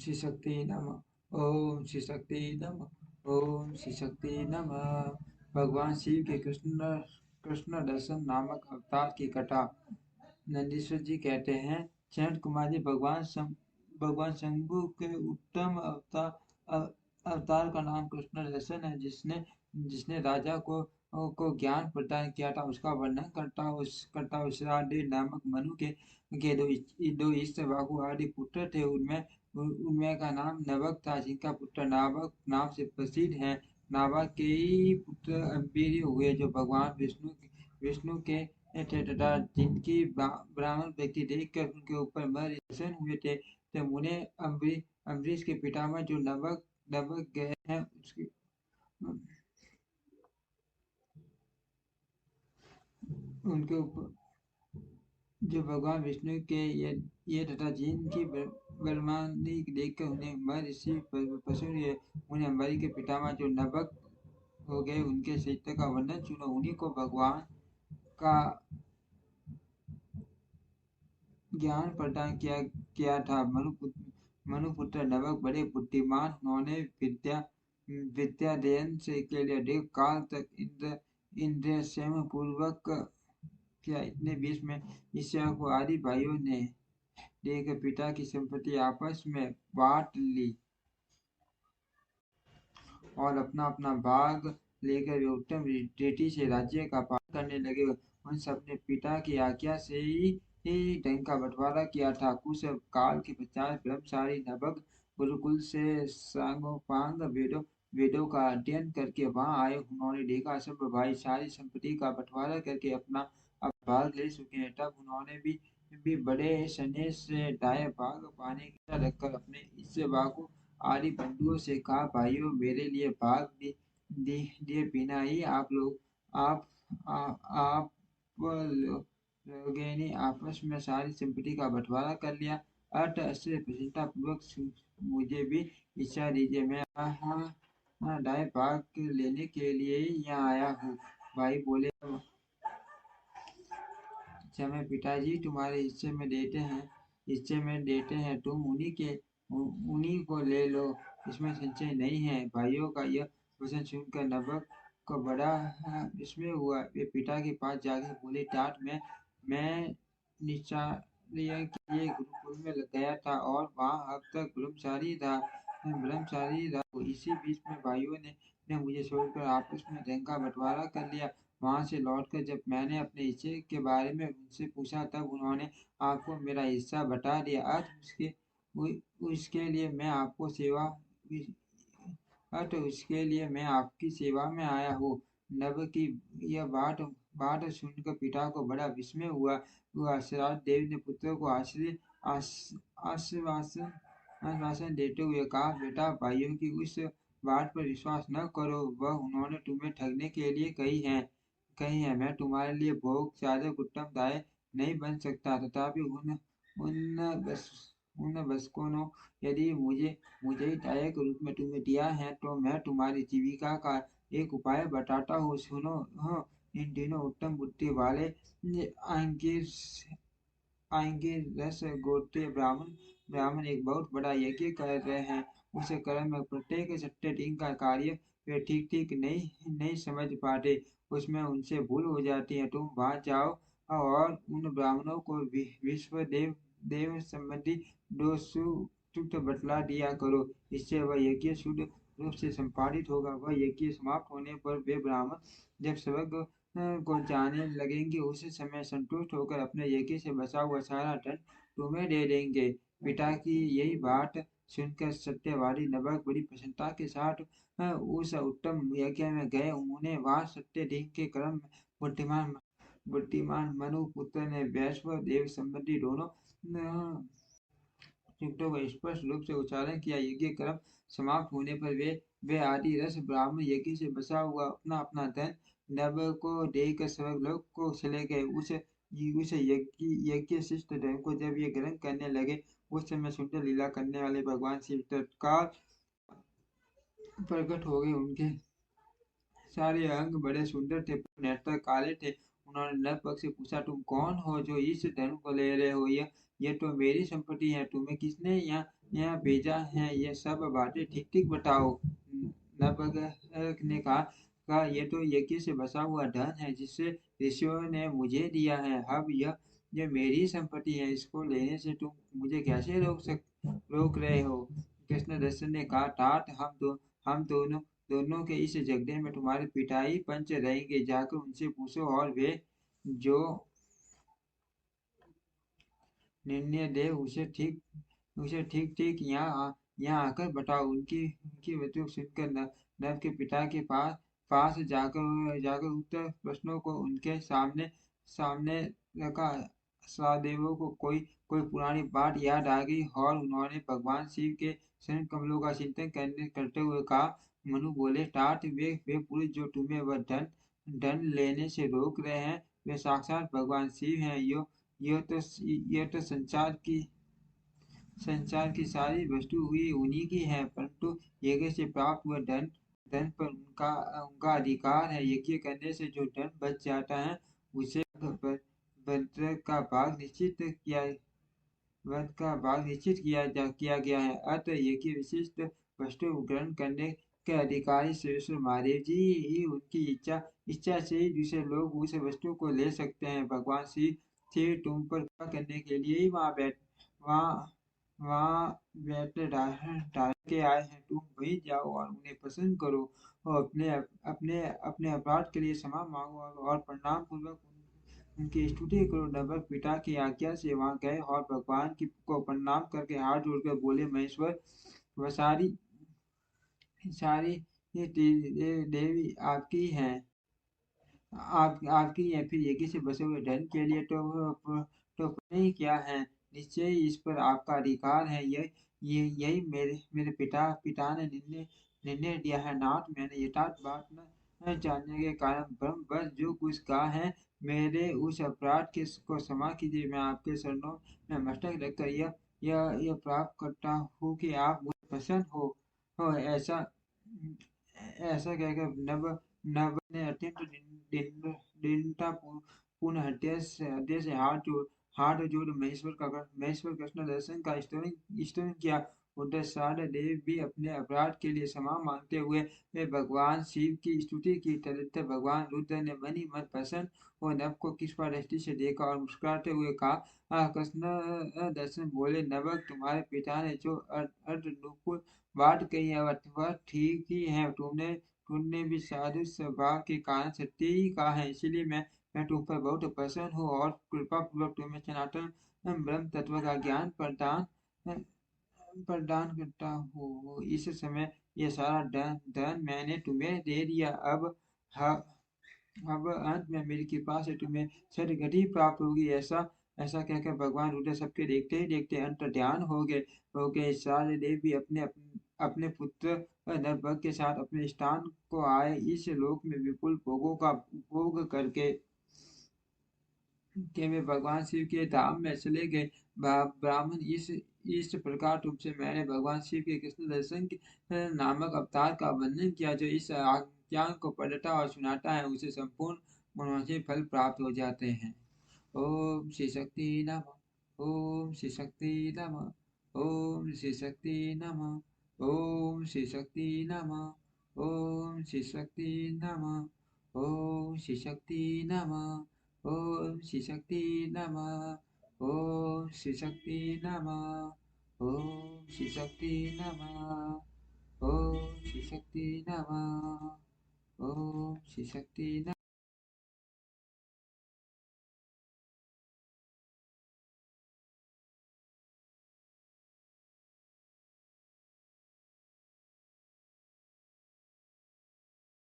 श्री शक्ति नमः। ओम श्री शक्ति नमः। ओम श्री शक्ति नमः। भगवान शिव के कृष्ण दर्शन नामक अवतार की कथा। नंदीश्वर जी कहते हैं, चरण कुमार जी, भगवान शंभु के उत्तम अवतार का नाम कृष्ण दर्शन है। जिसने जिसने राजा को ज्ञान प्रदान किया था, उसका वर्णन करता उषरादेव नामक मनु के दो इष्ट बाहु आदि पुत्र थे। उनमें का नाम नवक था, जिनका पुत्र नावक नाम से प्रसिद्ध है। नावक के ही पुत्र अंबीरी हुए, जो भगवान विष्णु के थे तथा जिनकी ब्राह्मण व्यक्ति देखकर उनके ऊपर प्रसन्न हुए थे। तब उन्हें अम्बरीश के पितामह जो नवक गए हैं उनके ऊपर जो भगवान विष्णु के ये तथा जिनकी ब्रह्मांडी देखकर उन्हें महर्षि पशु उन्हें अंबारी के पितामह जो नवक हो गए, उनके चरित्र का वर्णन सुनो। उन्हीं को भगवान का ज्ञान प्रदान किया था। मनुपुत्र नवक बड़े बुद्धिमान। उन्होंने विद्याध्ययन से के लिए अधिक काल तक इंद्र संयम पूर्वक किया। इतने बीच में ईश्वर को आदि भाइयों ने देकर पिता की संपत्ति आपस में बांट ली और अपना अपना भाग लेकर वे उत्तम रीति से राज्य का पालन करने लगे। उन सब ने पिता की आज्ञा से ही धन का बंटवारा किया था। कुछ काल के पश्चात ब्रह्मचारी नवक गुरुकुल से सांगोपांग वेदों का अध्ययन करके वहां आए। उन्होंने देखा सब भाई सारी संपत्ति का बंटवारा करके अपना भाग ले चुके हैं। तब उन्होंने भी बड़े स्नेह से दाएं भाग पाने की इच्छा रखकर अपने इस भाग को आदि बंधुओं से कहा, भाइयों मेरे लिए भाग दिए बिना ही आप लोगों ने आपस में सारी संपत्ति का बंटवारा कर लिया। अत से प्रसन्नता पूर्वक मुझे भी इच्छा दीजिए, मैं दाएं भाग लेने के लिए ही यहाँ आया हूँ। भाई बोले, समय पिताजी तुम्हारे हिस्से में देते हैं, तुम उन्हीं को ले लो, इसमें संशय नहीं है। भाइयों का यह वचन सुनकर नवक को बड़ा विस्मय हुआ। वे पिता के पास जाकर बोले, तात मैं निश्चय के लिए गुरुकुल में गया था और वहाँ अब तक ब्रह्मचारी रहा। इसी बीच में भाइयों ने मुझे छोड़कर आपस में धन का बंटवारा कर लिया। वहां से लौटकर जब मैंने अपने हिस्से के बारे में उनसे पूछा, तब उन्होंने आपको मेरा हिस्सा बता दिया। उसके लिए मैं आपकी सेवा में आया हूँ। नव की यह बात सुनकर पिता को बड़ा विस्मय हुआ। श्राद्ध देव ने पुत्र को आश्वासन देते हुए कहा, बेटा भाइयों की उस बात पर विश्वास न करो, वह उन्होंने तुम्हें ठगने के लिए कही है। मैं तुम्हारे लिए भोग चादक उत्तम दाय नहीं बन सकता, तथापि उन बसकों ने यदि मुझे ही दायक रूप में तुम्हें दिया है, तो मैं तुम्हारी जीविका का एक उपाय बताता हूँ, सुनो। इन दिनों उत्तम बुद्धि वाले आएंगे रस गोत्रीय ब्राह्मण एक बहुत बड़ा यज्ञ कर रहे हैं। उस कर्म में प्रत्येक सत्य दिन का कार्य वे ठीक नहीं समझ पाते, उसमें उनसे भूल हो जाती है। तुम वहां जाओ और उन ब्राह्मणों को विश्व देव संबंधी दो सूक्त बतला दिया करो। इससे वह यज्ञ शुद्ध रूप से संपादित होगा। वह यज्ञ समाप्त होने पर वे ब्राह्मण जब स्वर्ग को जाने लगेंगे, उस समय संतुष्ट होकर अपने यज्ञ से बचा हुआ सारा धन तुम्हें दे देंगे। पिता की यही बात सुनकर सत्यवादी नवक बड़ी प्रसन्नता के साथ उस उत्तम यज्ञ में गए। उन्होंने वहां सत्य दिन के क्रम में बुद्धिमान मनु पुत्र ने वैश्व देव संबंधी दोनों सूक्तों का स्पष्ट रूप से उच्चारण किया। यज्ञ कर्म समाप्त होने पर वे आदि रस ब्राह्मण यज्ञ से बचा हुआ अपना अपना धन नव को देकर स्वर्गलोक को चले गए। उस यज्ञ शिष्ट धन को जब ये ग्रहण करने लगे, उस समय सुंदर लीला करने वाले भगवान शिव तत्काल प्रकट हो गए। उनके सारे अंग बड़े सुंदर थे, नेत्र काले थे। उन्होंने नर पक्ष से पूछा, तुम कौन हो जो इस धन को ले रहे हो? ये तो मेरी संपत्ति है, तुम्हें किसने यहाँ यहाँ भेजा है, ये सब बातें ठीक ठीक बताओ। नपुंसक ने कहा ये तो यज्ञ से बसा हुआ धन है जिसे ऋषियों ने मुझे दिया है। अब यह मेरी संपत्ति है, इसको लेने से तुम मुझे कैसे रोक रहे हो? कृष्णदर्शन ने कहा ठाठ हम दोनों दोनों के इस झगड़े में तुम्हारे पिटाई पंच रहेंगे, जाकर उनसे पूछो और वे जो निर्णय दे उसे ठीक ठीक यहाँ आकर बताओ। उनकी बातों सुनकर नव के पिता के पास जाकर उत्तर प्रश्नों को उनके सामने सामने रखा। सहदेवों को कोई पुरानी बात याद आ गई और उन्होंने भगवान शिव के चरण कमलों का चिंतन करते हुए कहा। मनु बोले तात वे पुरुष जो तुम्हें वह धन लेने से रोक रहे हैं, वे साक्षात भगवान शिव हैं। यह तो संसार की सारी वस्तु हुई उन्हीं की है, परंतु यज्ञ से प्राप्त हुआ धन पर उनका उनका अधिकार है। यज्ञ करने से जो धन बच जाता है उसे वज्र का भाग निश्चित किया गया है। अतः यज्ञ विशिष्ट वस्तु ग्रहण करने के अधिकारी श्री महादेव जी ही उनकी इच्छा से ही दूसरे लोग उस वस्तु को ले सकते हैं। भगवान श्री थे तुम पर कृपा करने के लिए ही वहाँ वहाँ डाल के आए हैं। तुम वहीं जाओ और उन्हें प्रसन्न करो और अपने अपराध के लिए क्षमा मांगो और प्रणाम पूर्वक उनकी स्तुति करो। नवक पिता की आज्ञा से वहां गए और भगवान की को प्रणाम करके हाथ जोड़कर बोले महेश्वर वह सारी ये देवी आपकी है, आपकी है। फिर यज्ञ से बसे हुए धन के लिए तो नहीं क्या है, निश्चय ही इस पर आपका अधिकार है। यही मेरे पिता ने निर्णय दिया है। नाथ मैंने यथार्थ बात न जानने के कारण ब्रह्म बस जो कुछ कहा है, मेरे उस अपराध के को क्षमा कीजिए। मैं आपके चरणों में मस्तक रखकर यह प्राप्त करता हूँ कि आप मुझे प्रसन्न हो। ऐसा कहकर नव ने अत्यंत दीनता पूर्ण हृदय से हाथ जोड़ महेश्वर कृष्ण दर्शन का स्तुति किया। उधर शारदा देवी भी अपने अपराध के लिए क्षमा मांगते हुए वे भगवान शिव की स्तुति की। तदंतर भगवान रुद्र ने मन ही मन प्रसन्न और नव को कृपा दृष्टि से देखा और मुस्कुराते हुए कहा कृष्ण दर्शन बोले नवक तुम्हारे पिता ने जो अर्धनुकूल बात कही है वह ठीक ही है। तुमने भी साधु स्वभाव के कारण सत्य ही कहा है, इसीलिए मैं तुम पर बहुत प्रसन्न हूँ और कृपा पूर्वक तुम्हें सनातन ब्रह्म तत्व का ज्ञान प्रदान करता हूँ। इस समय ये सारा धन मैंने तुम्हें दे दिया। ह- अब अंत में मेरी कृपा से तुम्हें सदगति प्राप्त होगी। ऐसा ऐसा कहकर भगवान रुद्र सबके देखते ही देखते अंतर ध्यान हो गए। सारे देव भी अपने पुत्र नरभग के साथ अपने स्थान को आए। इस लोक में विपुल भोगों का उपभोग करके के वे भगवान शिव के धाम में चले गए। ब्राह्मण इस प्रकार तुमसे मैंने भगवान शिव के कृष्ण दर्शन नामक अवतार का वर्णन किया। जो इस आख्यान को पढ़ता और सुनाता है उसे संपूर्ण मनोवांछित फल प्राप्त हो जाते हैं। ओम श्री शक्ति नमः। ओम श्री शक्ति नमः। ओम श्री शक्ति नमः। ओम श्री शक्ति नमः। ओम श्री शक्ति नमः। ओम श्री शक्ति नमः। ओम श्री शक्ति नमः। ओम श्री शक्ति नमः। ओम श्री शक्ति नमः। ओम श्री शक्ति नमः। ओम श्री शक्ति नमः।